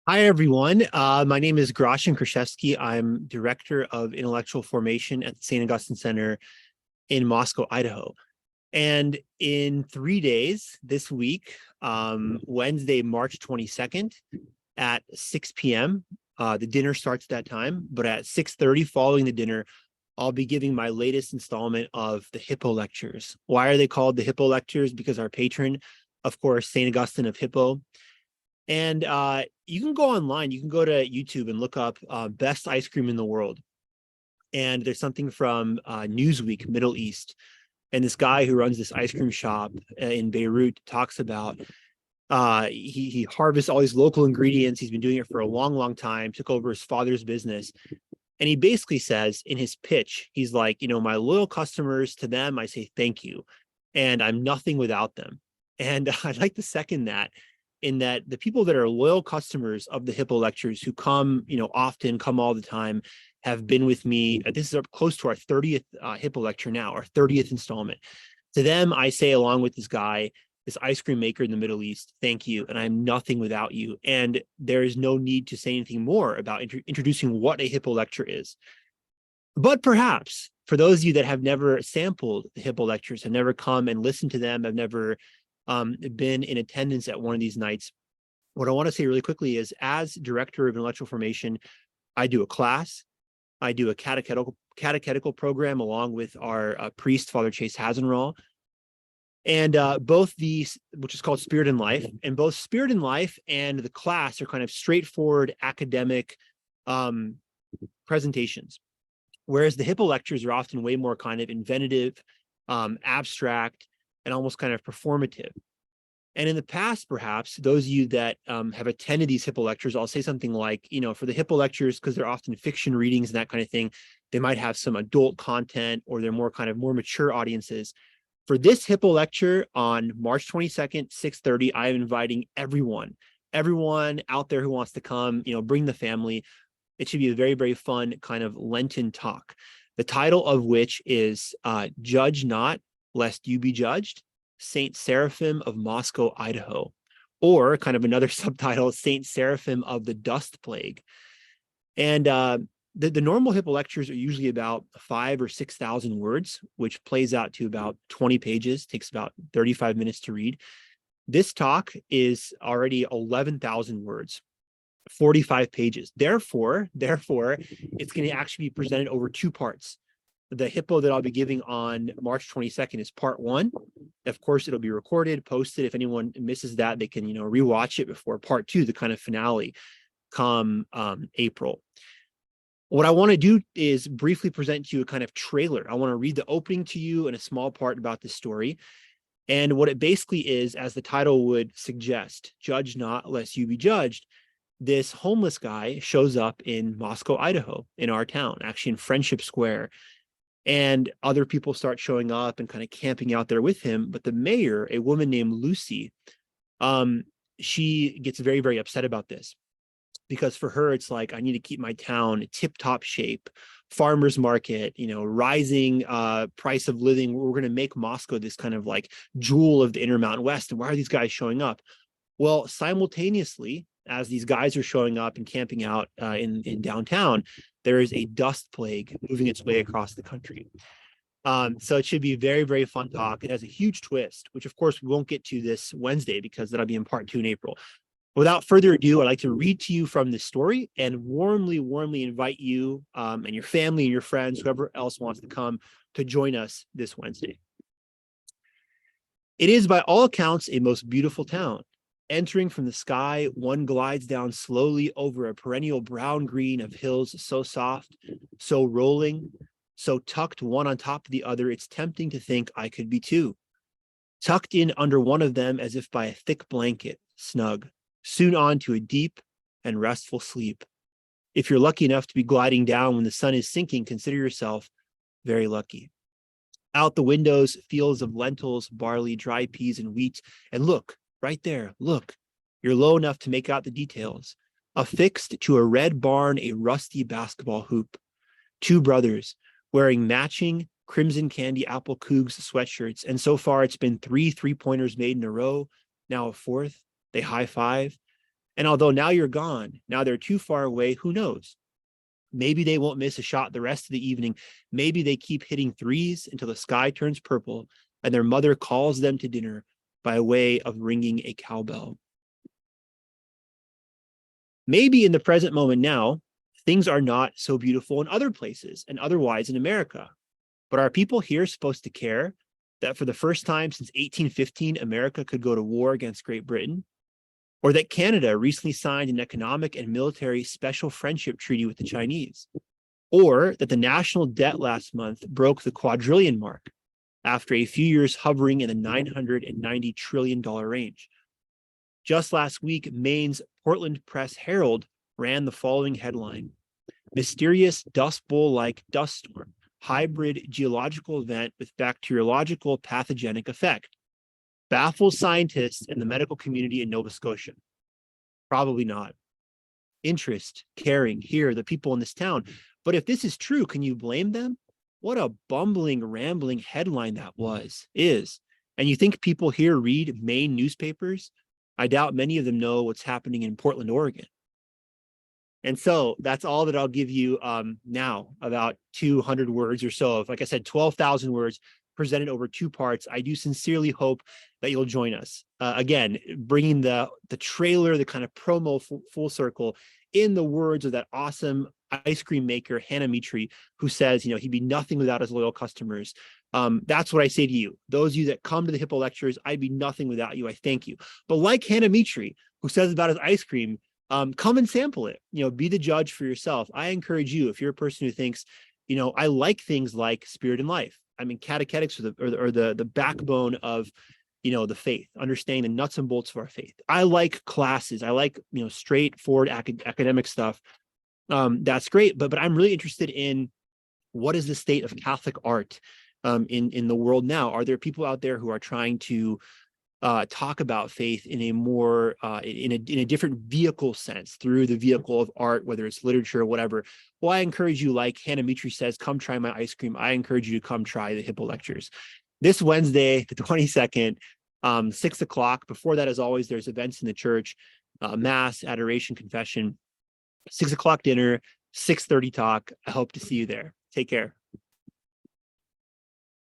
Hi, everyone. My name is Groshin Kraszewski. I'm Director of Intellectual Formation at the St. Augustine Center in Moscow, Idaho. And in 3 days this week, Wednesday, March 22nd at 6 p.m., the dinner starts at that time, but at 6:30 following the dinner, I'll be giving my latest installment of the HIPPO Lectures. Why are they called the HIPPO Lectures? Because our patron, of course, St. Augustine of Hippo, and you can go online, you can go to YouTube and look up best ice cream in the world. And there's something from Newsweek, Middle East. And this guy who runs this ice cream shop in Beirut talks about he harvests all these local ingredients. He's been doing it for a long, long time, took over his father's business. And he basically says in his pitch, he's like, my loyal customers, to them, I say thank you. And I'm nothing without them. And I'd like to second that, in that the people that are loyal customers of the HIPPO lectures who come, often, come all the time, have been with me. This is up close to our 30th HIPPO lecture now, our 30th installment. To them, I say, along with this guy, this ice cream maker in the Middle East, thank you, and I'm nothing without you. And there is no need to say anything more about introducing what a HIPPO lecture is. But perhaps for those of you that have never sampled the HIPPO lectures, have never come and listened to them, have never been in attendance at one of these nights, what I want to say really quickly is, as Director of Intellectual Formation, I do a class, I do a catechetical program along with our priest, Father Chase Hasenrahl. And both these, which is called Spirit and Life, and both Spirit and Life and the class are kind of straightforward academic presentations. Whereas the HIPPO lectures are often way more kind of inventive, abstract, and almost kind of performative. And in the past, perhaps, those of you that have attended these HIPPO lectures, I'll say something like, for the HIPPO lectures, because they're often fiction readings and that kind of thing, they might have some adult content, or they're more mature audiences. For this HIPPO lecture on March 22nd, 6:30, I am inviting everyone out there who wants to come, bring the family. It should be a very, very fun kind of Lenten talk. The title of which is Judge Not, Lest You Be Judged, Saint Seraphim of Moscow, Idaho, or kind of another subtitle, Saint Seraphim of the Dust Plague. And the normal HIPPO lectures are usually about 5,000 or 6,000 words, which plays out to about 20 pages, takes about 35 minutes to read. This talk is already 11,000 words, 45 pages. Therefore, it's going to actually be presented over two parts. The HIPPO that I'll be giving on March 22nd is part one. Of course, it'll be recorded, posted. If anyone misses that, they can, rewatch it before part two, the kind of finale, come April. What I want to do is briefly present to you a kind of trailer. I want to read the opening to you and a small part about the story. And what it basically is, as the title would suggest, judge not lest you be judged. This homeless guy shows up in Moscow, Idaho, in our town, actually in Friendship Square. And other people start showing up and kind of camping out there with him. But the mayor, a woman named Lucy, she gets very, very upset about this, because for her, it's like, I need to keep my town tip-top shape, farmers market, rising price of living. We're going to make Moscow this kind of like jewel of the Intermountain West. And why are these guys showing up? Well, simultaneously, as these guys are showing up and camping out in downtown, there is a dust plague moving its way across the country. So it should be a very, very fun talk. It has a huge twist, which of course we won't get to this Wednesday because that'll be in part two in April. Without further ado, I'd like to read to you from this story and warmly, warmly invite you and your family and your friends, whoever else wants to come, to join us this Wednesday. It is by all accounts a most beautiful town. Entering from the sky, one glides down slowly over a perennial brown green of hills so soft, so rolling, so tucked one on top of the other, it's tempting to think I could be too. Tucked in under one of them as if by a thick blanket, snug, soon on to a deep and restful sleep. If you're lucky enough to be gliding down when the sun is sinking, consider yourself very lucky. Out the windows, fields of lentils, barley, dry peas, and wheat. And look, right there, look, you're low enough to make out the details. Affixed to a red barn, a rusty basketball hoop. Two brothers wearing matching crimson candy apple Cougs sweatshirts. And so far, it's been 3 3-pointers made in a row, now a fourth. They high five. And although now you're gone, now they're too far away, who knows? Maybe they won't miss a shot the rest of the evening. Maybe they keep hitting threes until the sky turns purple and their mother calls them to dinner by way of ringing a cowbell. Maybe in the present moment now, things are not so beautiful in other places and otherwise in America. But are people here supposed to care that for the first time since 1815, America could go to war against Great Britain? Or that Canada recently signed an economic and military special friendship treaty with the Chinese? Or that the national debt last month broke the quadrillion mark after a few years hovering in the $990 trillion range? Just last week, Maine's Portland Press Herald ran the following headline: mysterious Dust Bowl-like dust storm, hybrid geological event with bacteriological pathogenic effect, baffles scientists and the medical community in Nova Scotia. Probably not. Interest, caring, here, the people in this town. But if this is true, can you blame them? What a bumbling, rambling headline that is. And you think people here read Maine newspapers? I doubt many of them know what's happening in Portland, Oregon. And so that's all that I'll give you now, about 200 words or so of, like I said, 12,000 words presented over two parts. I do sincerely hope that you'll join us. Again, bringing the trailer, the kind of promo full circle in the words of that awesome ice cream maker, Hannah Mitri, who says, he'd be nothing without his loyal customers. That's what I say to you. Those of you that come to the HIPPO lectures, I'd be nothing without you. I thank you. But like Hannah Mitri, who says about his ice cream, come and sample it. Be the judge for yourself. I encourage you, if you're a person who thinks, I like things like Spirit and Life. I mean, catechetics are the backbone of, the faith, understanding the nuts and bolts of our faith. I like classes. I like, straightforward academic stuff. That's great. But I'm really interested in what is the state of Catholic art in the world now? Are there people out there who are trying to talk about faith in a more in a different vehicle sense, through the vehicle of art, whether it's literature or whatever? Well, I encourage you, like Hannah Mitri says, come try my ice cream. I encourage you to come try the HIPPO lectures this Wednesday, the 22nd, 6 o'clock. Before that, as always, there's events in the church, mass, adoration, confession, 6 o'clock dinner, 6:30 talk. I hope to see you there. Take care.